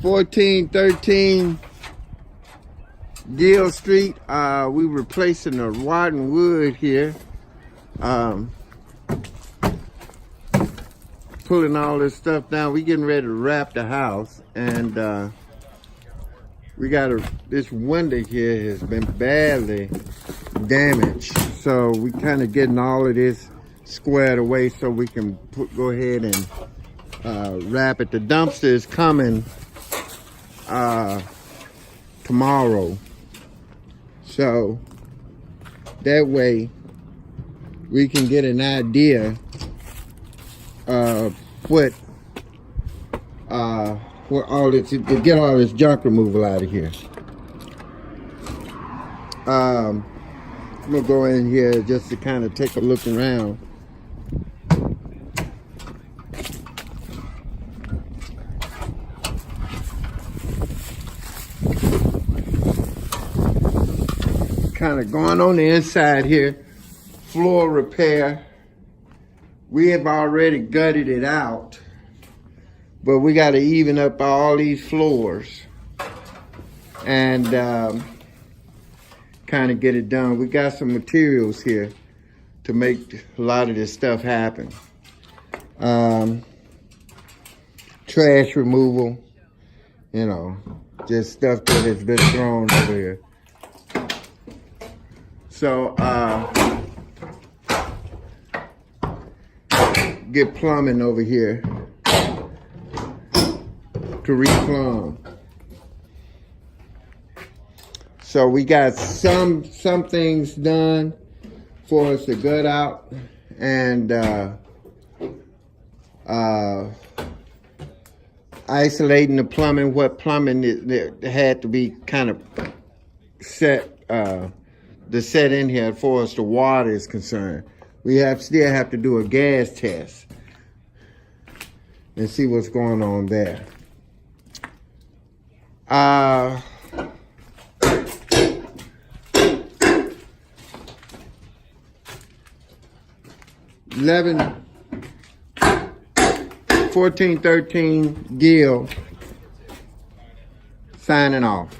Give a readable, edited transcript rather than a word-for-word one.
1413 Gill Street. We replacing the rotten wood here. Pulling all this stuff down. We getting ready to wrap the house, and we got this window here has been badly damaged. So we kind of getting all of this squared away so we can go ahead and wrap it. The dumpster is coming tomorrow, so that way we can get an idea of what all this, to get all this junk removal out of here. I'm gonna go in here just to kind of take a look around. Kind of going on the inside here, floor repair. We have already gutted it out, but we got to even up all these floors and kind of get it done. We got some materials here to make a lot of this stuff happen. Trash removal, you know, just stuff that has been thrown over here. So, get plumbing over here to re-plumb. So we got some things done for us to gut out, and isolating the plumbing, what plumbing had to be kind of set in here as far as the water is concerned. We still have to do a gas test and see what's going on there. 1413 Gill signing off.